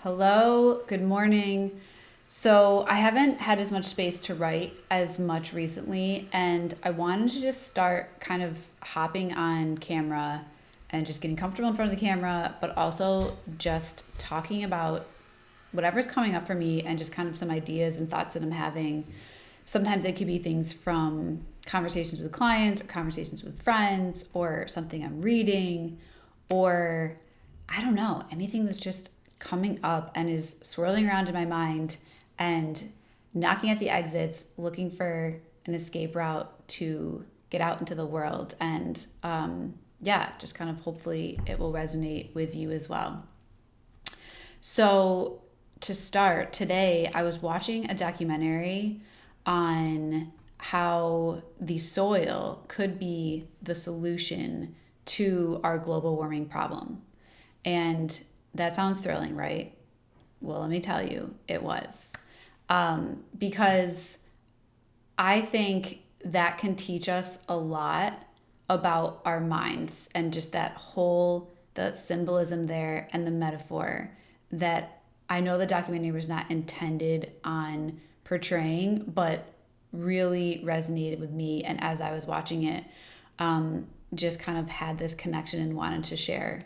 Hello, good morning. So, I haven't had as much space to write as much recently, and I wanted to just start kind of hopping on camera and just getting comfortable in front of the camera, but also just talking about whatever's coming up for me and just kind of some ideas and thoughts that I'm having. Sometimes it could be things from conversations with clients or conversations with friends or something I'm reading or I don't know, anything that's just coming up and is swirling around in my mind and knocking at the exits, looking for an escape route to get out into the world. And yeah, just kind of hopefully it will resonate with you as well. So, to start, today I was watching a documentary on how the soil could be the solution to our global warming problem. And that sounds thrilling, right? Well, let me tell you, it was. Because I think that can teach us a lot about our minds and just that whole, the symbolism there and the metaphor that I know the documentary was not intended on portraying, but really resonated with me. And as I was watching it, just kind of had this connection and wanted to share.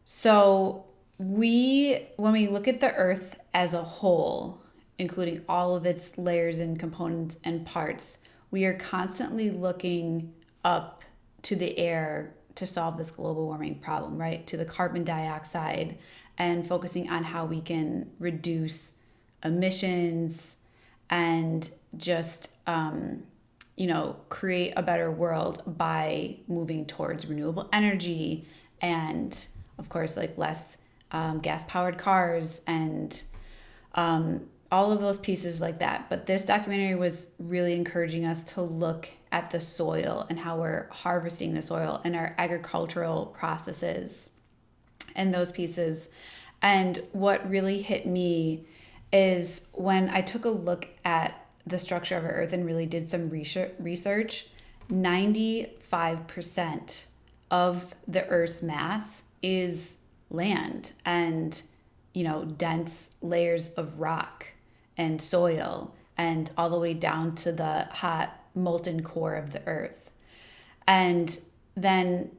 So when we look at the earth as a whole, including all of its layers and components and parts, we are constantly looking up to the air to solve this global warming problem, right? To the carbon dioxide and focusing on how we can reduce emissions and just, create a better world by moving towards renewable energy and, of course, like less gas powered cars and all of those pieces like that. But this documentary was really encouraging us to look at the soil and how we're harvesting the soil and our agricultural processes and those pieces. And what really hit me is when I took a look at the structure of our earth and really did some research, 95% of the earth's mass is land and, dense layers of rock and soil and all the way down to the hot molten core of the earth. And then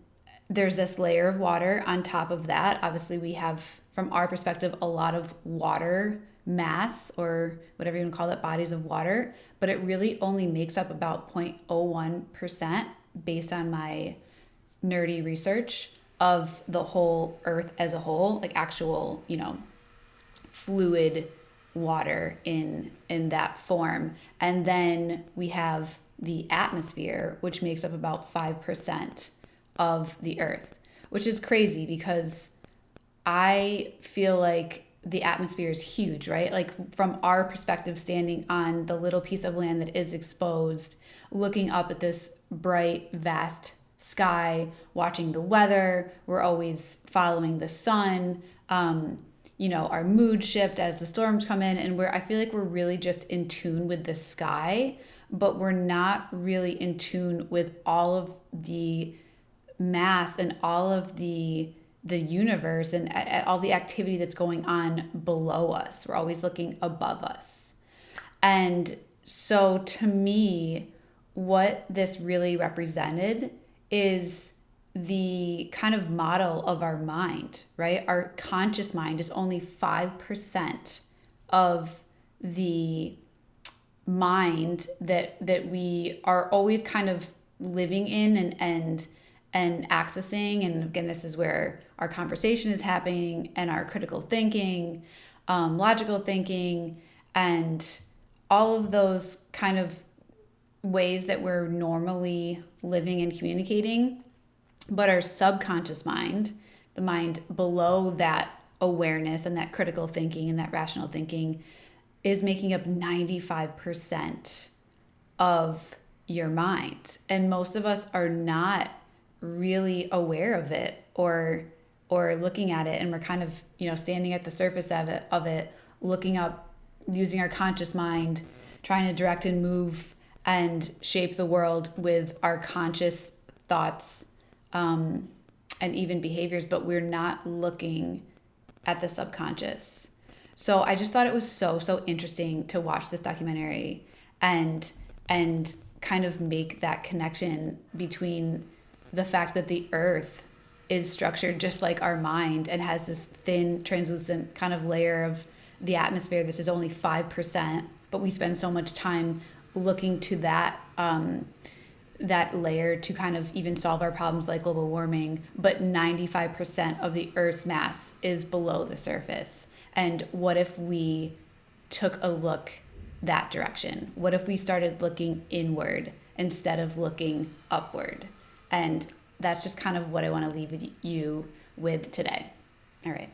there's this layer of water on top of that. Obviously, we have, from our perspective, a lot of water mass or whatever you want to call it, bodies of water, but it really only makes up about 0.01% based on my nerdy research of the whole earth as a whole, like actual, fluid water in that form. And then we have the atmosphere, which makes up about 5% of the earth, which is crazy because I feel like the atmosphere is huge, right? Like from our perspective, standing on the little piece of land that is exposed, looking up at this bright, vast sky, watching the weather, we're always following the sun. Our mood shift as the storms come in, and I feel like we're really just in tune with the sky, but we're not really in tune with all of the mass and all of the universe and all the activity that's going on below us. We're always looking above us. And so to me, what this really represented is the kind of model of our mind, right? Our conscious mind is only 5% of the mind that we are always kind of living in and accessing. And again, this is where our conversation is happening and our critical thinking, logical thinking, and all of those kind of ways that we're normally living and communicating. But our subconscious mind, the mind below that awareness and that critical thinking and that rational thinking, is making up 95% of your mind. And most of us are not really aware of it or looking at it, and we're kind of standing at the surface of it, looking up, using our conscious mind, trying to direct and move and shape the world with our conscious thoughts and even behaviors, but we're not looking at the subconscious. So I just thought it was so interesting to watch this documentary and kind of make that connection between the fact that the earth is structured just like our mind and has this thin translucent kind of layer of the atmosphere. This is only 5%, but we spend so much time looking to that that layer to kind of even solve our problems like global warming, but 95% of the earth's mass is below the surface. And what if we took a look that direction? What if we started looking inward instead of looking upward? And that's just kind of what I want to leave you with today. All right.